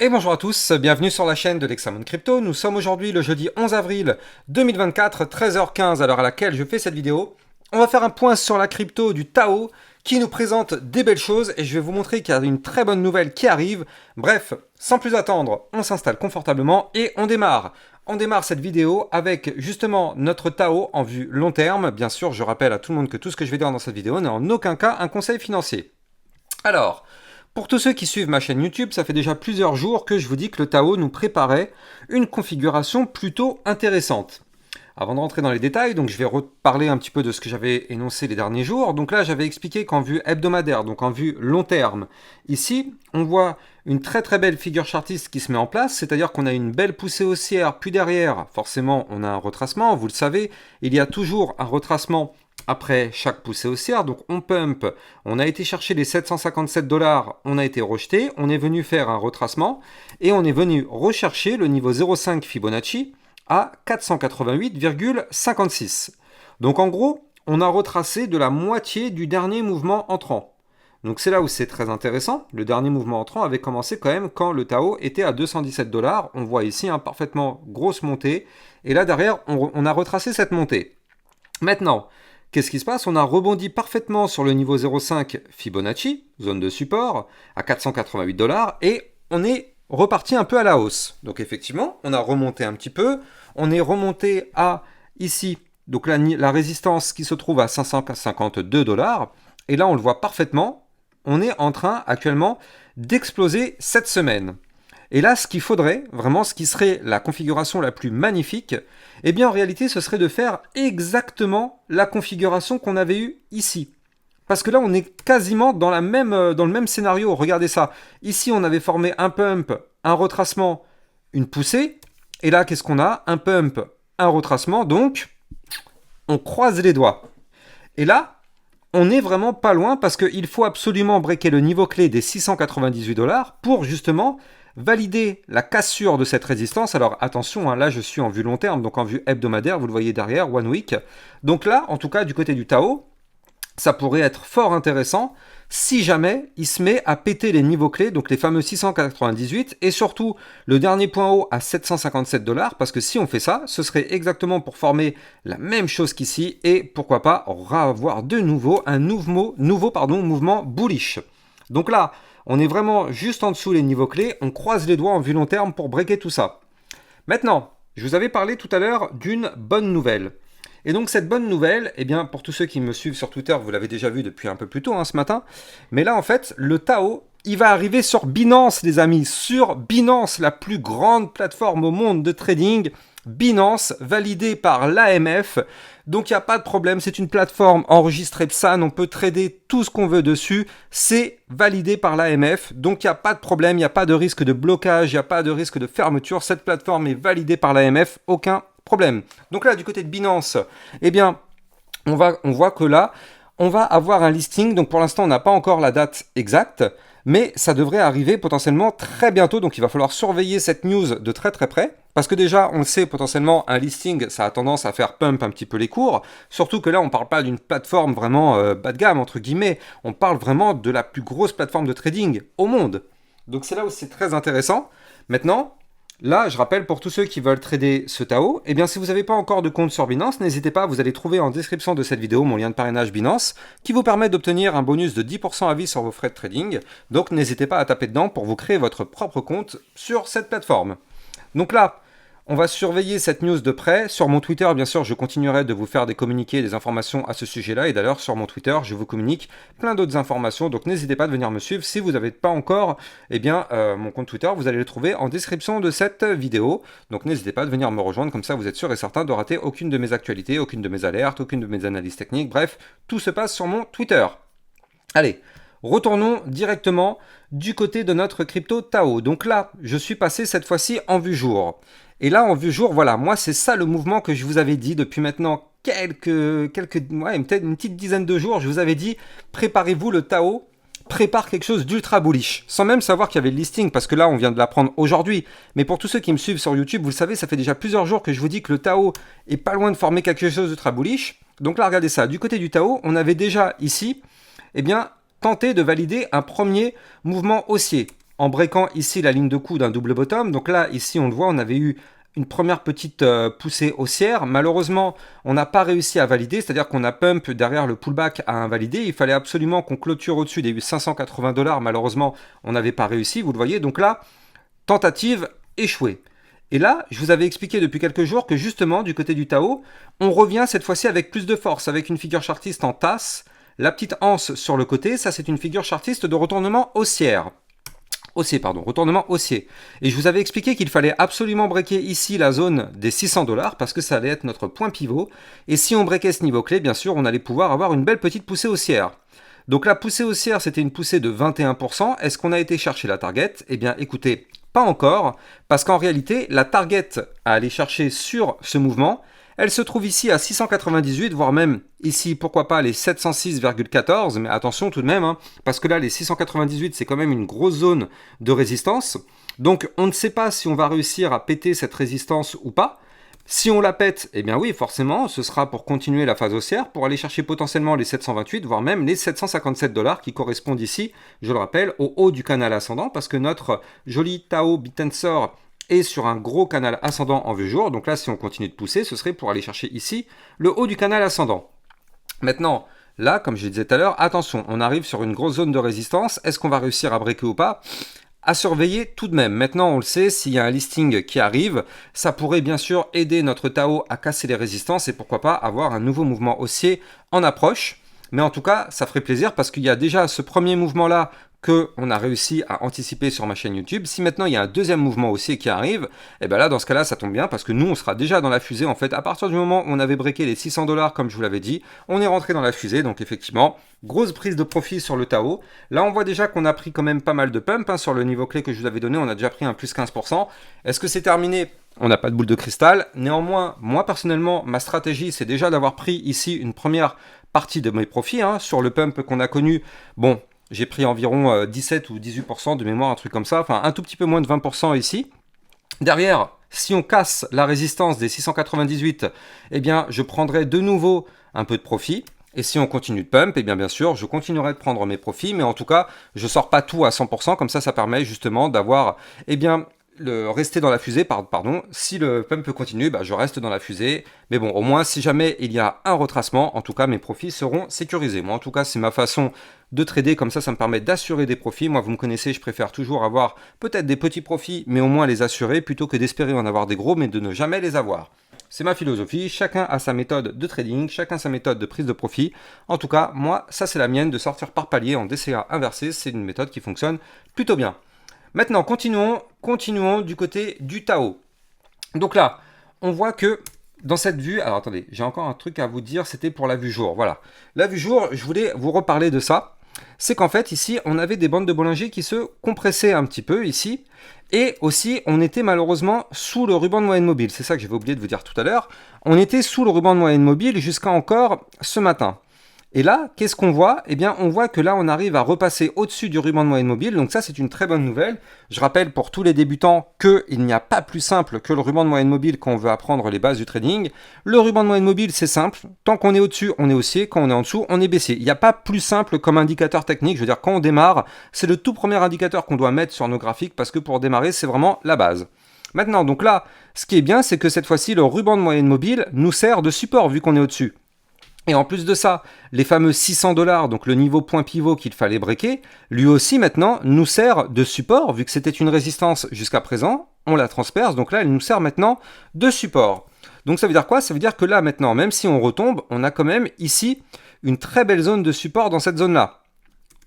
Et bonjour à tous, bienvenue sur la chaîne de l'Hexamone Crypto. Nous sommes aujourd'hui le jeudi 11 avril 2024, 13h15 à l'heure à laquelle je fais cette vidéo. On va faire un point sur la crypto du Tao qui nous présente des belles choses et je vais vous montrer qu'il y a une très bonne nouvelle qui arrive. Bref, sans plus attendre, on s'installe confortablement et on démarre. On démarre cette vidéo avec justement notre Tao en vue long terme. Bien sûr, je rappelle à tout le monde que tout ce que je vais dire dans cette vidéo n'est en aucun cas un conseil financier. Alors, pour tous ceux qui suivent ma chaîne YouTube, ça fait déjà plusieurs jours que je vous dis que le Tao nous préparait une configuration plutôt intéressante. Avant de rentrer dans les détails, donc je vais reparler un petit peu de ce que j'avais énoncé les derniers jours. Donc là, j'avais expliqué qu'en vue hebdomadaire, donc en vue long terme, ici, on voit une très très belle figure chartiste qui se met en place, c'est-à-dire qu'on a une belle poussée haussière, puis derrière, forcément, on a un retracement. Vous le savez, il y a toujours un retracement après chaque poussée haussière, donc on pump, on a été chercher les 757 $, on a été rejeté, on est venu faire un retracement et on est venu rechercher le niveau 0,5 Fibonacci à 488,56. Donc en gros, on a retracé de la moitié du dernier mouvement entrant. Donc c'est là où c'est très intéressant. Le dernier mouvement entrant avait commencé quand même quand le Tao était à 217 $. On voit ici un parfaitement grosse montée. Et là derrière, on a retracé cette montée. Maintenant, qu'est-ce qui se passe? On a rebondi parfaitement sur le niveau 0,5 Fibonacci, zone de support, à 488 $ et on est reparti un peu à la hausse. Donc effectivement, on a remonté un petit peu. On est remonté à ici, donc la résistance qui se trouve à 552 $. Et là, on le voit parfaitement, on est en train actuellement d'exploser cette semaine. Et là, ce qu'il faudrait, vraiment ce qui serait la configuration la plus magnifique, eh bien en réalité, ce serait de faire exactement la configuration qu'on avait eue ici. Parce que là, on est quasiment dans le même scénario. Regardez ça. Ici, on avait formé un pump, un retracement, une poussée. Et là, qu'est-ce qu'on a? Un pump, un retracement. Donc, on croise les doigts. Et là, on n'est vraiment pas loin parce qu'il faut absolument breaker le niveau clé des 698 $ pour justement valider la cassure de cette résistance. Alors attention, là je suis en vue long terme, donc en vue hebdomadaire, vous le voyez derrière, one week. Donc là, en tout cas du côté du Tao, ça pourrait être fort intéressant si jamais il se met à péter les niveaux clés, donc les fameux 698 et surtout le dernier point haut à 757 $, parce que si on fait ça, ce serait exactement pour former la même chose qu'ici et pourquoi pas avoir de nouveau un nouveau mouvement bullish. Donc là, on est vraiment juste en dessous les niveaux clés, on croise les doigts en vue long terme pour breaker tout ça. Maintenant, je vous avais parlé tout à l'heure d'une bonne nouvelle. Et donc cette bonne nouvelle, eh bien pour tous ceux qui me suivent sur Twitter, vous l'avez déjà vu depuis un peu plus tôt ce matin, mais là en fait, le Tao, il va arriver sur Binance les amis, sur Binance, la plus grande plateforme au monde de trading, Binance, validée par l'AMF, donc il n'y a pas de problème, c'est une plateforme enregistrée PSAN, on peut trader tout ce qu'on veut dessus, c'est validé par l'AMF, donc il n'y a pas de problème, il n'y a pas de risque de blocage, il n'y a pas de risque de fermeture, cette plateforme est validée par l'AMF, aucun problème. Donc là, du côté de Binance, eh bien, on voit que là, on va avoir un listing. Donc pour l'instant, on n'a pas encore la date exacte, mais ça devrait arriver potentiellement très bientôt. Donc il va falloir surveiller cette news de très très près. Parce que déjà, on le sait, potentiellement, un listing, ça a tendance à faire pump un petit peu les cours. Surtout que là, on ne parle pas d'une plateforme vraiment bas de gamme, entre guillemets. On parle vraiment de la plus grosse plateforme de trading au monde. Donc c'est là où c'est très intéressant. Maintenant, là, je rappelle pour tous ceux qui veulent trader ce Tao, eh bien si vous n'avez pas encore de compte sur Binance, n'hésitez pas, vous allez trouver en description de cette vidéo mon lien de parrainage Binance qui vous permet d'obtenir un bonus de 10% à vie sur vos frais de trading. Donc n'hésitez pas à taper dedans pour vous créer votre propre compte sur cette plateforme. Donc là, on va surveiller cette news de près. Sur mon Twitter, bien sûr, je continuerai de vous faire des communiqués, des informations à ce sujet-là. Et d'ailleurs, sur mon Twitter, je vous communique plein d'autres informations. Donc, n'hésitez pas de venir me suivre. Si vous n'avez pas encore mon compte Twitter, vous allez le trouver en description de cette vidéo. Donc, n'hésitez pas de venir me rejoindre. Comme ça, vous êtes sûr et certain de rater aucune de mes actualités, aucune de mes alertes, aucune de mes analyses techniques. Bref, tout se passe sur mon Twitter. Allez, retournons directement du côté de notre crypto Tao. Donc là, je suis passé cette fois-ci en vue jour. Et là, en vue jour, voilà, moi, c'est ça le mouvement que je vous avais dit depuis maintenant peut-être une petite dizaine de jours. Je vous avais dit, préparez-vous, le Tao prépare quelque chose d'ultra bullish, sans même savoir qu'il y avait le listing, parce que là, on vient de l'apprendre aujourd'hui. Mais pour tous ceux qui me suivent sur YouTube, vous le savez, ça fait déjà plusieurs jours que je vous dis que le Tao est pas loin de former quelque chose d'ultra bullish. Donc là, regardez ça. Du côté du Tao, on avait déjà ici, tenté de valider un premier mouvement haussier. en breakant ici la ligne de coup d'un double bottom. Donc là, ici, on le voit, on avait eu une première petite poussée haussière. Malheureusement, on n'a pas réussi à valider, c'est-à-dire qu'on a pump derrière le pullback à invalider. Il fallait absolument qu'on clôture au-dessus des 580 $. Malheureusement, on n'avait pas réussi, vous le voyez. Donc là, tentative échouée. Et là, je vous avais expliqué depuis quelques jours que justement, du côté du Tao, on revient cette fois-ci avec plus de force, avec une figure chartiste en tasse. La petite anse sur le côté, ça c'est une figure chartiste de retournement haussière. Retournement haussier. Et je vous avais expliqué qu'il fallait absolument breaker ici la zone des 600 $ parce que ça allait être notre point pivot. Et si on breakait ce niveau clé, bien sûr, on allait pouvoir avoir une belle petite poussée haussière. Donc la poussée haussière, c'était une poussée de 21%. Est-ce qu'on a été chercher la target? Eh bien, écoutez, pas encore, parce qu'en réalité, la target à aller chercher sur ce mouvement, elle se trouve ici à 698, voire même ici, pourquoi pas, les 706,14, mais attention tout de même, hein, parce que là, les 698, c'est quand même une grosse zone de résistance. Donc, on ne sait pas si on va réussir à péter cette résistance ou pas. Si on la pète, eh bien oui, forcément, ce sera pour continuer la phase haussière, pour aller chercher potentiellement les 728, voire même les 757 $ qui correspondent ici, je le rappelle, au haut du canal ascendant, parce que notre joli Tao Bitensor est sur un gros canal ascendant en vue jour. Donc là, si on continue de pousser, ce serait pour aller chercher ici le haut du canal ascendant. Maintenant, là, comme je disais tout à l'heure, attention, on arrive sur une grosse zone de résistance. Est-ce qu'on va réussir à breaker ou pas? À surveiller tout de même. Maintenant, on le sait, s'il y a un listing qui arrive, ça pourrait bien sûr aider notre Tao à casser les résistances et pourquoi pas avoir un nouveau mouvement haussier en approche. Mais en tout cas, ça ferait plaisir parce qu'il y a déjà ce premier mouvement-là qu'on a réussi à anticiper sur ma chaîne YouTube. Si maintenant il y a un deuxième mouvement haussier qui arrive, et bien là, dans ce cas-là, ça tombe bien parce que nous, on sera déjà dans la fusée. En fait, à partir du moment où on avait breaké les 600 $, comme je vous l'avais dit, on est rentré dans la fusée. Donc effectivement, grosse prise de profit sur le Tao. Là, on voit déjà qu'on a pris quand même pas mal de pump hein, sur le niveau clé que je vous avais donné. On a déjà pris un plus 15%. Est-ce que c'est terminé? On n'a pas de boule de cristal. Néanmoins, moi personnellement, ma stratégie, c'est déjà d'avoir pris ici une première partie de mes profits hein, sur le pump qu'on a connu. Bon, j'ai pris environ 17 ou 18% de mémoire, un truc comme ça. Enfin, un tout petit peu moins de 20% ici. Derrière, si on casse la résistance des 698, eh bien, je prendrai de nouveau un peu de profit. Et si on continue de pump, eh bien sûr, je continuerai de prendre mes profits. Mais en tout cas, je sors pas tout à 100%. Comme ça permet justement d'avoir, eh bien, rester dans la fusée, pardon. Si le pump continue, bah, je reste dans la fusée. Mais bon, au moins, si jamais il y a un retracement, en tout cas, mes profits seront sécurisés. Moi, en tout cas, c'est ma façon de trader. Comme ça me permet d'assurer des profits. Moi, vous me connaissez, je préfère toujours avoir peut-être des petits profits, mais au moins les assurer, plutôt que d'espérer en avoir des gros, mais de ne jamais les avoir. C'est ma philosophie, chacun a sa méthode de trading, chacun sa méthode de prise de profit. En tout cas, moi, ça c'est la mienne, de sortir par palier en DCA inversé, c'est une méthode qui fonctionne plutôt bien. Maintenant, continuons du côté du Tao. Donc là, on voit que dans cette vue, alors attendez, j'ai encore un truc à vous dire, c'était pour la vue jour, voilà. La vue jour, je voulais vous reparler de ça. C'est qu'en fait, ici, on avait des bandes de Bollinger qui se compressaient un petit peu, ici. Et aussi, on était malheureusement sous le ruban de moyenne mobile. C'est ça que j'avais oublié de vous dire tout à l'heure. On était sous le ruban de moyenne mobile jusqu'à encore ce matin. Et là, qu'est-ce qu'on voit? Eh bien, on voit que là, on arrive à repasser au-dessus du ruban de moyenne mobile. Donc ça, c'est une très bonne nouvelle. Je rappelle pour tous les débutants qu'il n'y a pas plus simple que le ruban de moyenne mobile quand on veut apprendre les bases du trading. Le ruban de moyenne mobile, c'est simple. Tant qu'on est au-dessus, on est haussier. Quand on est en dessous, on est baissier. Il n'y a pas plus simple comme indicateur technique. Je veux dire, quand on démarre, c'est le tout premier indicateur qu'on doit mettre sur nos graphiques parce que pour démarrer, c'est vraiment la base. Maintenant, donc là, ce qui est bien, c'est que cette fois-ci, le ruban de moyenne mobile nous sert de support vu qu'on est au-dessus. Et en plus de ça, les fameux 600 $, donc le niveau point pivot qu'il fallait breaker, lui aussi maintenant nous sert de support, vu que c'était une résistance jusqu'à présent, on la transperce, donc là elle nous sert maintenant de support. Donc ça veut dire quoi? Ça veut dire que là maintenant, même si on retombe, on a quand même ici une très belle zone de support dans cette zone-là.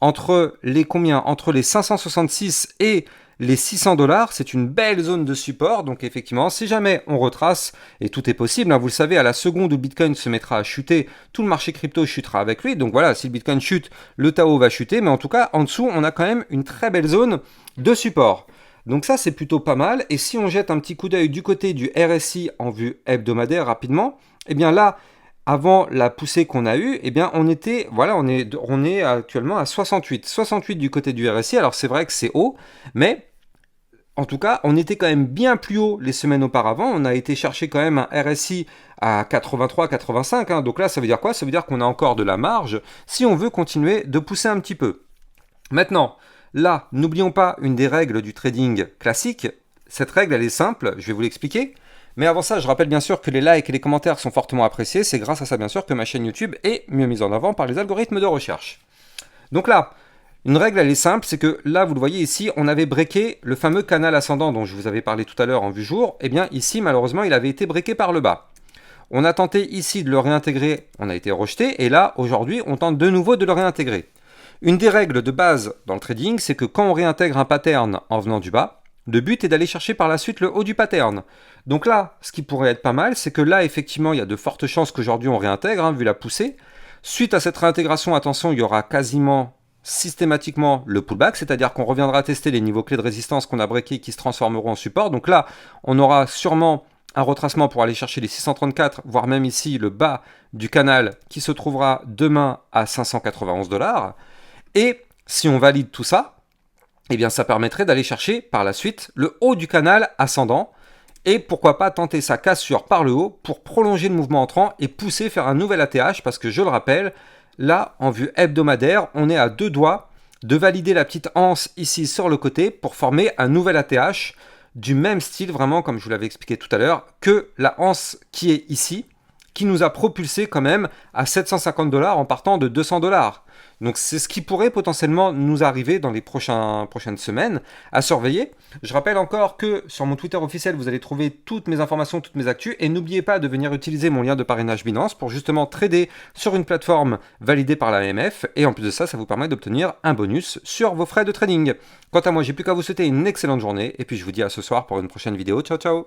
Entre les combien? Entre les 566 et les 600 $, c'est une belle zone de support. Donc effectivement, si jamais on retrace, et tout est possible, hein, vous le savez, à la seconde où le Bitcoin se mettra à chuter, tout le marché crypto chutera avec lui. Donc voilà, si le Bitcoin chute, le Tao va chuter. Mais en tout cas, en dessous, on a quand même une très belle zone de support. Donc ça, c'est plutôt pas mal. Et si on jette un petit coup d'œil du côté du RSI en vue hebdomadaire rapidement, eh bien là, avant la poussée qu'on a eue, eh bien on est actuellement à 68. 68 du côté du RSI, alors c'est vrai que c'est haut, mais en tout cas, on était quand même bien plus haut les semaines auparavant. On a été chercher quand même un RSI à 83, 85. Hein. Donc là, ça veut dire quoi? Ça veut dire qu'on a encore de la marge si on veut continuer de pousser un petit peu. Maintenant, Là, n'oublions pas une des règles du trading classique. Cette règle, elle est simple, je vais vous l'expliquer. Mais avant ça, je rappelle bien sûr que les likes et les commentaires sont fortement appréciés. C'est grâce à ça, bien sûr, que ma chaîne YouTube est mieux mise en avant par les algorithmes de recherche. Donc là, une règle, elle est simple, c'est que là, vous le voyez ici, on avait breaké le fameux canal ascendant dont je vous avais parlé tout à l'heure en vue jour. Eh bien, ici, malheureusement, il avait été breaké par le bas. On a tenté ici de le réintégrer, on a été rejeté. Et là, aujourd'hui, on tente de nouveau de le réintégrer. Une des règles de base dans le trading, c'est que quand on réintègre un pattern en venant du bas, le but est d'aller chercher par la suite le haut du pattern. Donc là, ce qui pourrait être pas mal, c'est que là, effectivement, il y a de fortes chances qu'aujourd'hui on réintègre, vu la poussée. Suite à cette réintégration, attention, il y aura quasiment systématiquement le pullback, c'est-à-dire qu'on reviendra tester les niveaux clés de résistance qu'on a breakés qui se transformeront en support. Donc là, on aura sûrement un retracement pour aller chercher les 634, voire même ici le bas du canal qui se trouvera demain à 591 $. Et si on valide tout ça, eh bien ça permettrait d'aller chercher par la suite le haut du canal ascendant et pourquoi pas tenter sa cassure par le haut pour prolonger le mouvement entrant et pousser faire un nouvel ATH parce que je le rappelle, là en vue hebdomadaire, on est à 2 doigts de valider la petite anse ici sur le côté pour former un nouvel ATH du même style vraiment comme je vous l'avais expliqué tout à l'heure que la anse qui est ici qui nous a propulsé quand même à 750 $ en partant de 200 $. Donc c'est ce qui pourrait potentiellement nous arriver dans les prochaines semaines à surveiller. Je rappelle encore que sur mon Twitter officiel, vous allez trouver toutes mes informations, toutes mes actus. Et n'oubliez pas de venir utiliser mon lien de parrainage Binance pour justement trader sur une plateforme validée par l'AMF. Et en plus de ça, ça vous permet d'obtenir un bonus sur vos frais de trading. Quant à moi, j'ai plus qu'à vous souhaiter une excellente journée. Et puis je vous dis à ce soir pour une prochaine vidéo. Ciao, ciao!